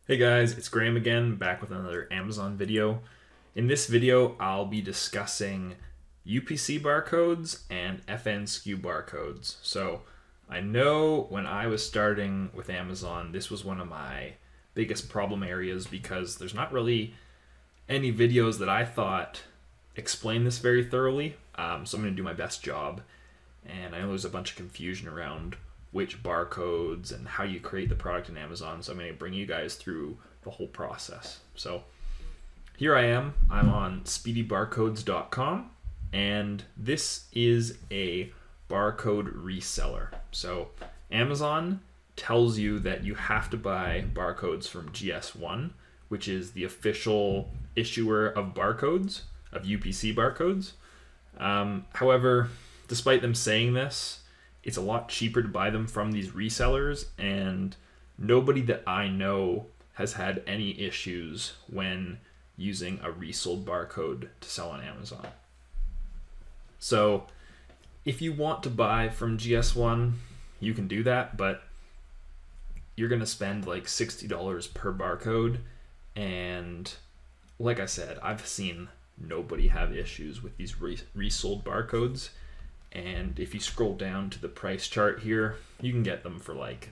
Hey guys, it's Graham again, back with another Amazon video. In this video, I'll be discussing UPC barcodes and FNSKU barcodes. So I know when I was starting with Amazon, this was one of my biggest problem areas because there's not really any videos that I thought explain this very thoroughly. So I'm going to do my best job. And I know there's a bunch of confusion around which barcodes and how you create the product in Amazon. So I'm going to bring you guys through the whole process. So here I am. I'm on speedybarcodes.com, and this is a barcode reseller. So Amazon tells you that you have to buy barcodes from GS1, which is the official issuer of barcodes, of UPC barcodes. However, despite them saying this, it's a lot cheaper to buy them from these resellers, and nobody that I know has had any issues when using a resold barcode to sell on Amazon. So if you want to buy from GS1, you can do that, but you're going to spend like $60 per barcode. And like I said, I've seen nobody have issues with these resold barcodes. And if you scroll down to the price chart here, you can get them for like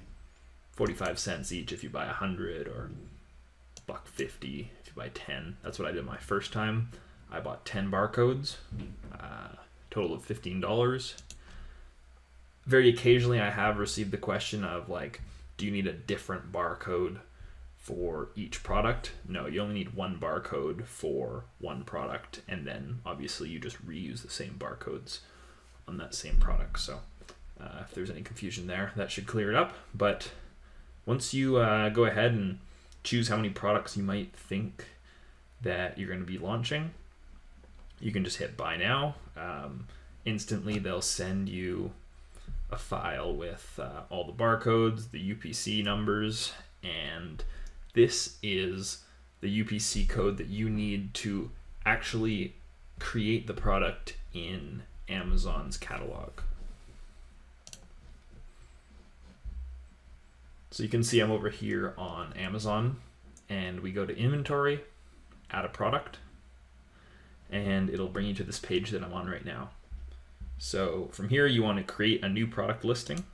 45 cents each if you buy 100, or $1.50 if you buy 10. That's what I did my first time. I bought 10 barcodes, total of $15. Very occasionally I have received the question of like, do you need a different barcode for each product? No, you only need one barcode for one product, and then obviously you just reuse the same barcodes on that same product. So if there's any confusion there, that should clear it up. But once you go ahead and choose how many products you might think that you're going to be launching, you can just hit buy now. Instantly they'll send you a file with all the barcodes, the UPC numbers, and this is the UPC code that you need to actually create the product in Amazon's catalog. So you can see I'm over here on Amazon, and we go to inventory, add a product, and it'll bring you to this page that I'm on right now. So from here you want to create a new product listing.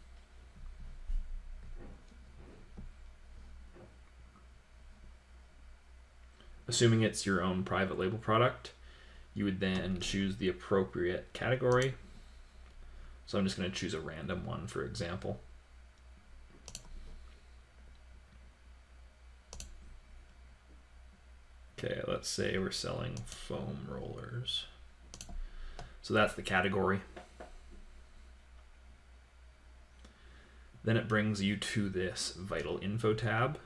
Assuming it's your own private label product, you would then choose the appropriate category. So I'm just going to choose a random one, for example. Okay, let's say we're selling foam rollers. So that's the category. Then it brings you to this vital info tab.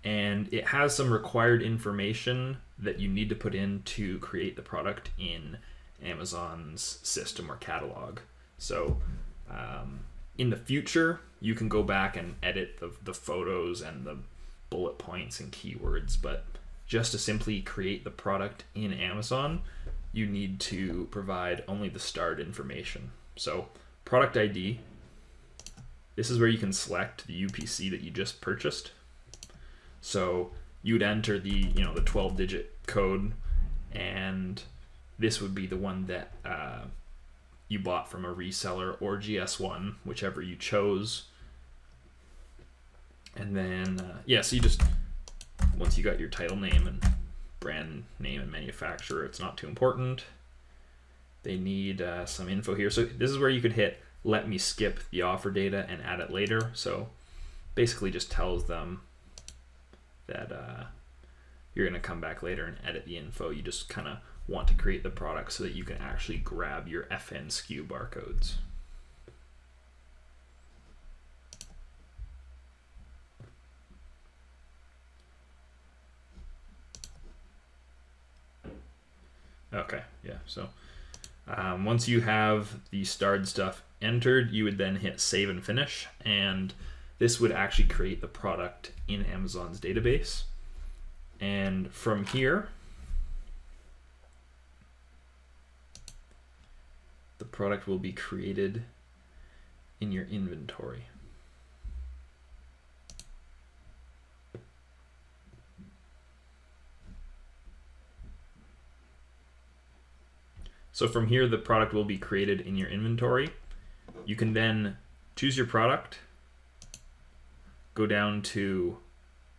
And it has some required information that you need to put in to create the product in Amazon's system or catalog. So in the future, you can go back and edit the photos and the bullet points and keywords, but just to simply create the product in Amazon, you need to provide only the start information. So product ID, this is where you can select the UPC that you just purchased. So you'd enter the 12-digit code, and this would be the one that you bought from a reseller or GS1, whichever you chose. And then so you just, once you got your title name and brand name and manufacturer, it's not too important. They need some info here. So this is where you could hit let me skip the offer data and add it later. So basically just tells them that you're going to come back later and edit the info. You just kind of want to create the product so that you can actually grab your FNSKU barcodes. Okay, yeah, so once you have the starred stuff entered, you would then hit save and finish, and this would actually create the product in Amazon's database. And from here, the product will be created in your inventory. So from here, the product will be created in your inventory. You can then choose your product, go down to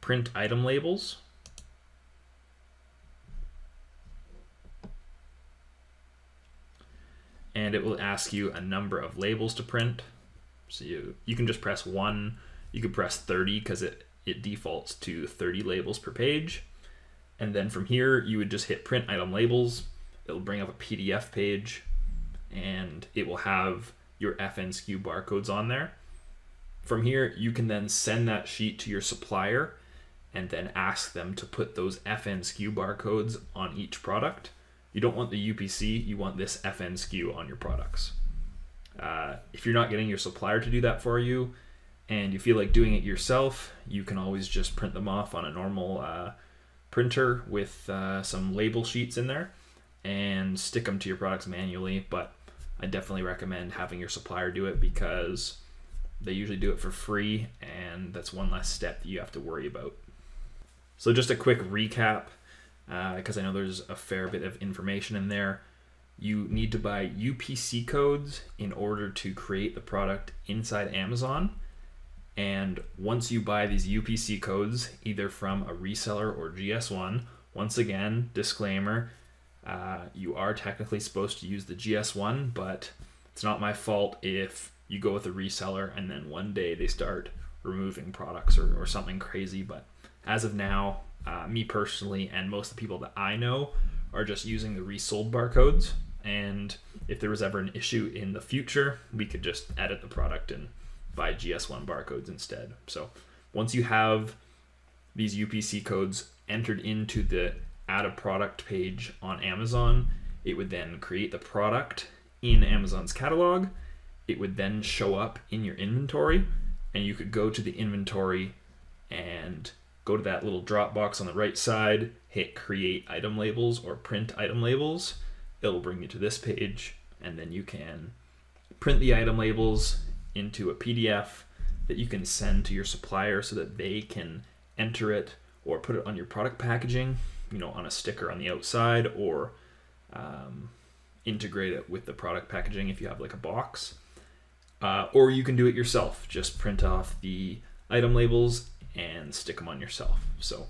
print item labels, and it will ask you a number of labels to print. So you can just press 1, you could press 30 because it defaults to 30 labels per page. And then from here, you would just hit print item labels. It'll bring up a PDF page and it will have your FNSKU barcodes on there. From here, you can then send that sheet to your supplier and then ask them to put those FNSKU barcodes on each product. You don't want the UPC, you want this FNSKU on your products. If you're not getting your supplier to do that for you and you feel like doing it yourself, you can always just print them off on a normal printer with some label sheets in there and stick them to your products manually. But I definitely recommend having your supplier do it because they usually do it for free, and that's one less step that you have to worry about. So just a quick recap, because I know there's a fair bit of information in there. You need to buy UPC codes in order to create the product inside Amazon. And once you buy these UPC codes, either from a reseller or GS1, once again, disclaimer, you are technically supposed to use the GS1, but it's not my fault if you go with a reseller and then one day they start removing products or something crazy. But as of now, me personally and most of the people that I know are just using the resold barcodes. And if there was ever an issue in the future, we could just edit the product and buy GS1 barcodes instead. So once you have these UPC codes entered into the add a product page on Amazon, it would then create the product in Amazon's catalog. It would then show up in your inventory, and you could go to the inventory and go to that little drop box on the right side, hit create item labels or print item labels. It'll bring you to this page, and then you can print the item labels into a PDF that you can send to your supplier so that they can enter it or put it on your product packaging, you know, on a sticker on the outside, or integrate it with the product packaging if you have like a box. Or you can do it yourself. Just print off the item labels and stick them on yourself. So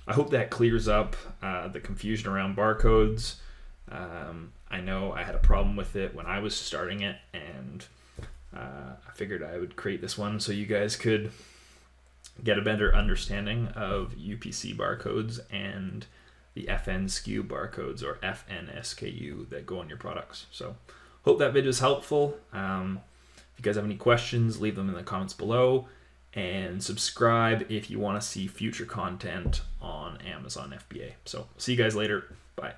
I hope that clears up the confusion around barcodes. I know I had a problem with it when I was starting it, and I figured I would create this one so you guys could get a better understanding of UPC barcodes and the FNSKU barcodes or FNSKU that go on your products. So hope that video is helpful. If you guys have any questions, leave them in the comments below, and subscribe if you want to see future content on Amazon FBA. So see you guys later. Bye.